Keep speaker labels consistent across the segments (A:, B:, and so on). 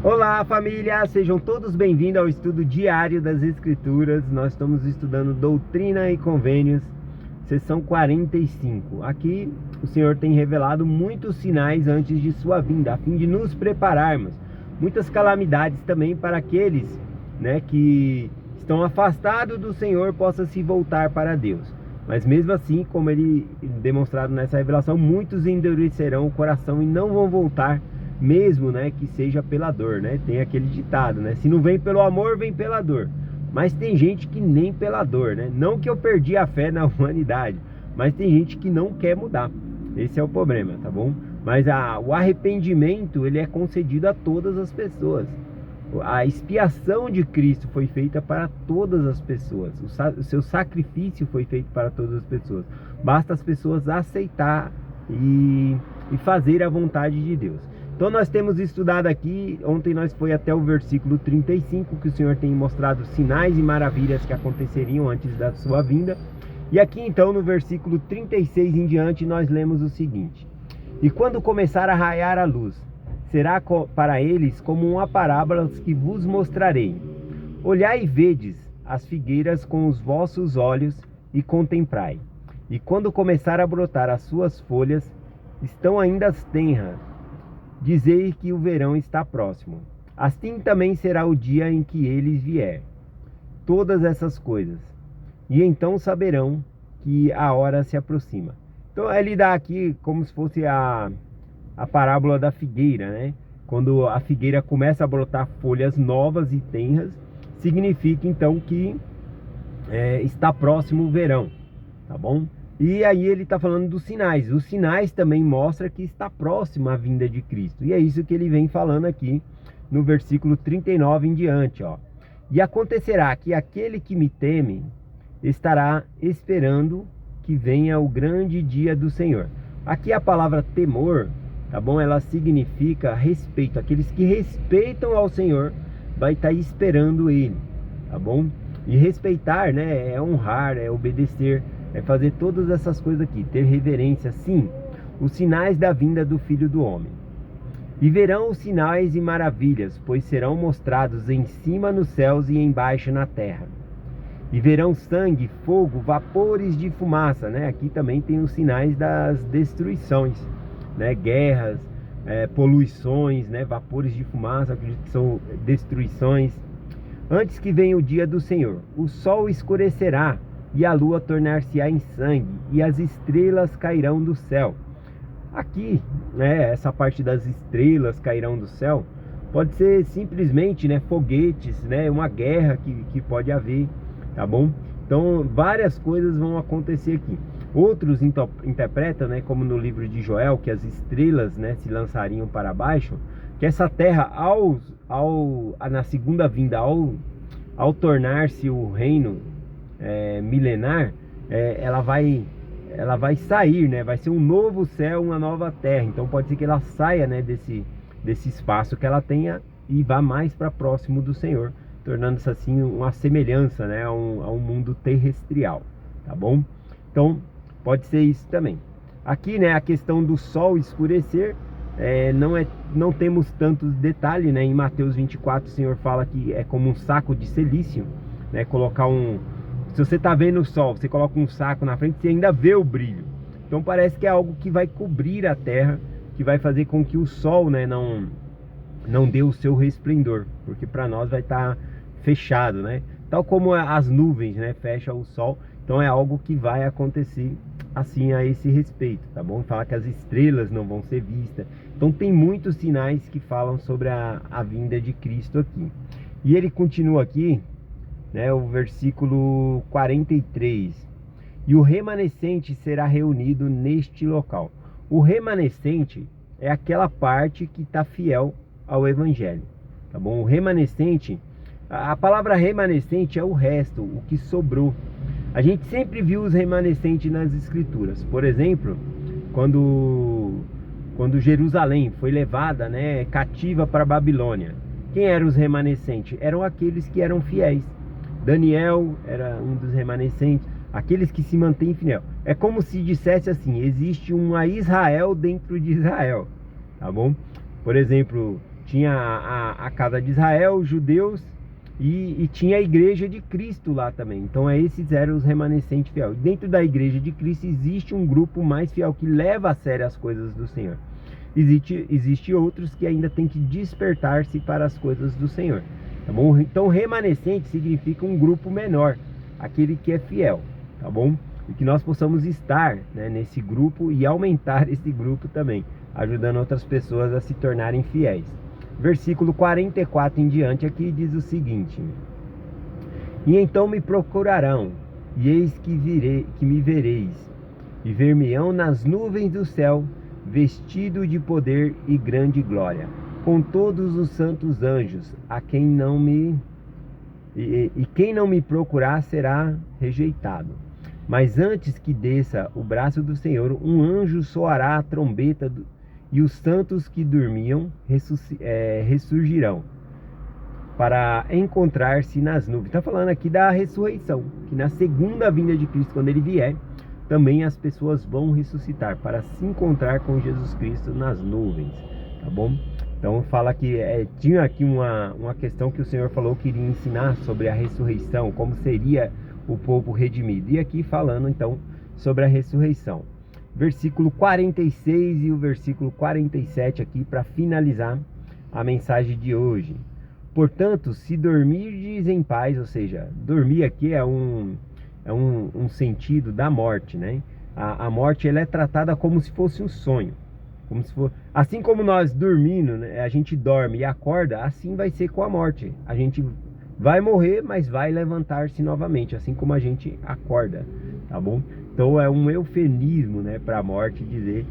A: Olá família, sejam todos bem-vindos ao estudo diário das Escrituras. Nós estamos estudando Doutrina e Convênios, sessão 45. Aqui o Senhor tem revelado muitos sinais antes de sua vinda, a fim de nos prepararmos. Muitas calamidades também para aqueles, que estão afastados do Senhor possam se voltar para Deus. Mas mesmo assim, como ele demonstrado nessa revelação, muitos endurecerão o coração e não vão voltar, mesmo que seja pela dor, tem aquele ditado, se não vem pelo amor, vem pela dor. Mas tem gente que nem pela dor, não que eu perdi a fé na humanidade, mas tem gente que não quer mudar. Esse é o problema, tá bom? Mas o arrependimento, ele é concedido a todas as pessoas. A expiação de Cristo foi feita para todas as pessoas. O seu sacrifício foi feito para todas as pessoas. Basta as pessoas aceitar e fazer a vontade de Deus. Então nós temos estudado aqui, ontem nós foi até o versículo 35, que o Senhor tem mostrado sinais e maravilhas que aconteceriam antes da sua vinda. E aqui então no versículo 36 em diante nós lemos o seguinte: E quando começar a raiar a luz, será para eles como uma parábola que vos mostrarei. Olhai e vedes as figueiras com os vossos olhos e contemplai. E quando começar a brotar as suas folhas, estão ainda tenras, dizei que o verão está próximo. Assim também será o dia em que eles vier. Todas essas coisas. E então saberão que a hora se aproxima. Então ele dá aqui como se fosse a parábola da figueira, Quando a figueira começa a brotar folhas novas e tenras, significa então que está próximo o verão, tá bom? E aí ele está falando dos sinais. Os sinais também mostram que está próximo a vinda de Cristo. E é isso que ele vem falando aqui no versículo 39 em diante, ó. E acontecerá que aquele que me teme estará esperando que venha o grande dia do Senhor. Aqui a palavra temor, tá bom? Ela significa respeito. Aqueles que respeitam ao Senhor vai estar esperando Ele, tá bom? E respeitar, é honrar, é obedecer, é fazer todas essas coisas aqui, ter reverência, sim, os sinais da vinda do Filho do Homem. E verão os sinais e maravilhas, pois serão mostrados em cima nos céus e embaixo na terra. E verão sangue, fogo, vapores de fumaça, Aqui também tem os sinais das destruições, guerras, poluições, vapores de fumaça, acredito que são destruições. Antes que venha o dia do Senhor, o sol escurecerá e a lua tornar-se-á em sangue e as estrelas cairão do céu. Aqui, essa parte das estrelas cairão do céu pode ser simplesmente, foguetes, uma guerra que pode haver, tá bom? Então várias coisas vão acontecer aqui. Outros interpretam, como no livro de Joel, que as estrelas, se lançariam para baixo, que essa terra, na segunda vinda, ao tornar-se o reino milenar, ela vai sair, vai ser um novo céu, uma nova terra. Então pode ser que ela saia, desse espaço que ela tenha e vá mais para próximo do Senhor, tornando-se assim uma semelhança, a um mundo terrestrial, tá bom? Então pode ser isso também. Aqui, a questão do sol escurecer, não temos tantos detalhes, Em Mateus 24 o Senhor fala que é como um saco de silício, colocar se você está vendo o sol, você coloca um saco na frente, você ainda vê o brilho. Então parece que é algo que vai cobrir a terra, que vai fazer com que o sol, não dê o seu resplendor, porque para nós vai estar fechado, Tal como as nuvens, fecham o sol. Então é algo que vai acontecer assim a esse respeito, tá bom? Fala que as estrelas não vão ser vistas. Então tem muitos sinais que falam sobre a vinda de Cristo aqui. E ele continua aqui, o versículo 43. E o remanescente será reunido neste local. O remanescente é aquela parte que está fiel ao Evangelho, tá bom? O remanescente, a palavra remanescente é o resto, o que sobrou. A gente sempre viu os remanescentes nas Escrituras. Por exemplo, quando Jerusalém foi levada, cativa para a Babilônia, quem eram os remanescentes? Eram aqueles que eram fiéis. Daniel era um dos remanescentes, aqueles que se mantêm fiel. É como se dissesse assim: existe uma Israel dentro de Israel, tá bom? Por exemplo, tinha a casa de Israel, os judeus, e tinha a igreja de Cristo lá também. Então esses eram os remanescentes fiéis. Dentro da igreja de Cristo existe um grupo mais fiel que leva a sério as coisas do Senhor. Existe outros que ainda tem que despertar-se para as coisas do Senhor, tá bom? Então remanescente significa um grupo menor, aquele que é fiel, tá bom? E que nós possamos estar, né, nesse grupo e aumentar esse grupo também, ajudando outras pessoas a se tornarem fiéis. Versículo 44 em diante aqui diz o seguinte: e então me procurarão, e eis que me vereis, e ver-me-ão nas nuvens do céu, vestido de poder e grande glória, com todos os santos anjos, a quem não me quem não me procurar será rejeitado. Mas antes que desça o braço do Senhor, um anjo soará a trombeta e os santos que dormiam ressurgirão para encontrar-se nas nuvens. Está falando aqui da ressurreição, que na segunda vinda de Cristo, quando ele vier, também as pessoas vão ressuscitar para se encontrar com Jesus Cristo nas nuvens, tá bom? Então fala que tinha aqui uma questão que o Senhor falou que iria ensinar sobre a ressurreição, como seria o povo redimido. E aqui falando então sobre a ressurreição. Versículo 46 e o versículo 47 aqui para finalizar a mensagem de hoje. Portanto, se dormirdes em paz, ou seja, dormir aqui é um sentido da morte, né? A morte ela é tratada como se fosse um sonho, como se for, assim como nós dormindo, né, a gente dorme e acorda, assim vai ser com a morte. A gente vai morrer, mas vai levantar-se novamente, assim como a gente acorda, tá bom? Então é um eufemismo, né, para a morte dizer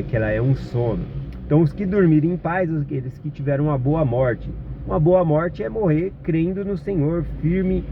A: que ela é um sono. Então os que dormirem em paz, aqueles que tiveram uma boa morte. Uma boa morte é morrer crendo no Senhor, firme,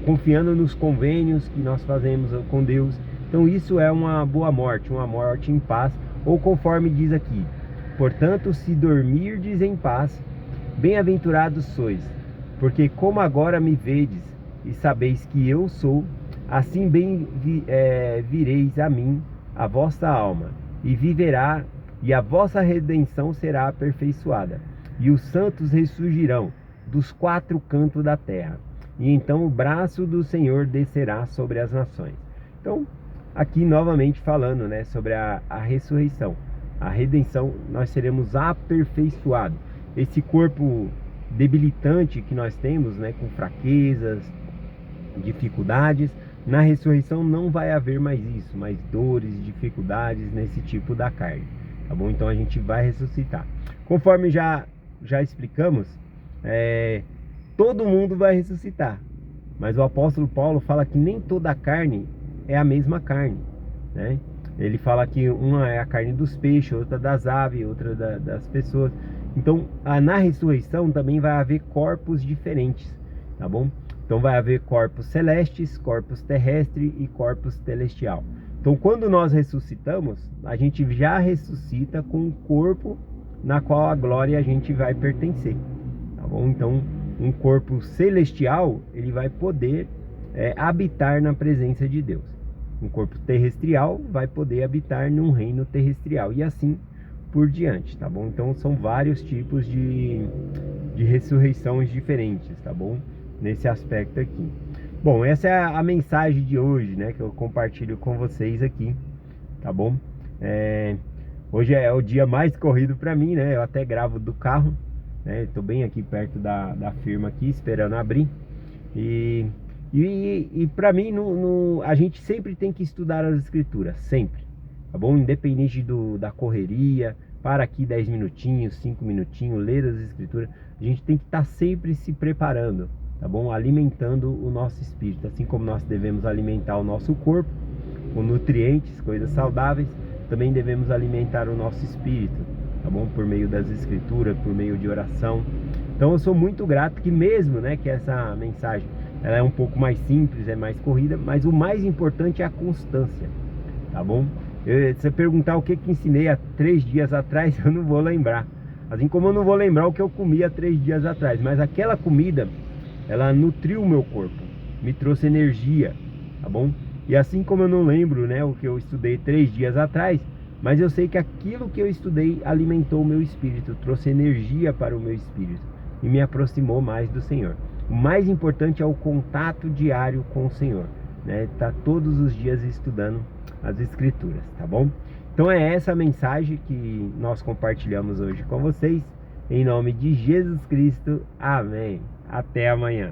A: confiando nos convênios que nós fazemos com Deus. Então isso é uma boa morte, uma morte em paz, ou conforme diz aqui: portanto, se dormirdes em paz, bem-aventurados sois, porque como agora me vedes e sabeis que eu sou, assim bem vireis a mim, a vossa alma, e viverá, e a vossa redenção será aperfeiçoada, e os santos ressurgirão dos quatro cantos da terra, e então o braço do Senhor descerá sobre as nações. Então, aqui novamente falando, né, sobre a ressurreição, a redenção, nós seremos aperfeiçoados. Esse corpo debilitante que nós temos, né, com fraquezas, dificuldades, na ressurreição não vai haver mais isso, mais dores, dificuldades nesse tipo da carne, tá bom? Então a gente vai ressuscitar. Conforme já explicamos, todo mundo vai ressuscitar, mas o apóstolo Paulo fala que nem toda a carne é a mesma carne, né? Ele fala que uma é a carne dos peixes, outra das aves, outra das pessoas. Então na ressurreição também vai haver corpos diferentes, tá bom? Então vai haver corpos celestes, corpos terrestres e corpos celestial. Então quando nós ressuscitamos, a gente já ressuscita com um corpo na qual a glória a gente vai pertencer, tá bom? Então um corpo celestial, ele vai poder habitar na presença de Deus. Um corpo terrestrial vai poder habitar num reino terrestrial, e assim por diante, tá bom? Então são vários tipos de ressurreições diferentes, tá bom? Nesse aspecto aqui. Bom, essa é a mensagem de hoje, né, que eu compartilho com vocês aqui, tá bom? Hoje é o dia mais corrido para mim, né? Eu até gravo do carro, né? Tô bem aqui perto da firma aqui, esperando abrir. E para mim, a gente sempre tem que estudar as escrituras, sempre, tá bom? Independente da correria, para aqui 10 minutinhos, 5 minutinhos, ler as escrituras. A gente tem que estar sempre se preparando, tá bom? Alimentando o nosso espírito, assim como nós devemos alimentar o nosso corpo com nutrientes, coisas saudáveis, também devemos alimentar o nosso espírito, tá bom? Por meio das escrituras, por meio de oração. Então eu sou muito grato que mesmo, né, que essa mensagem ela é um pouco mais simples, é mais corrida, mas o mais importante é a constância, tá bom? Se você perguntar o que ensinei há 3 dias atrás, eu não vou lembrar. Assim como eu não vou lembrar o que eu comi há 3 dias atrás, mas aquela comida, ela nutriu o meu corpo, me trouxe energia, tá bom? E assim como eu não lembro, né, o que eu estudei 3 dias atrás, mas eu sei que aquilo que eu estudei alimentou o meu espírito, trouxe energia para o meu espírito e me aproximou mais do Senhor. O mais importante é o contato diário com o Senhor, né? Tá todos os dias estudando as Escrituras, tá bom? Então é essa a mensagem que nós compartilhamos hoje com vocês. Em nome de Jesus Cristo, amém. Até amanhã.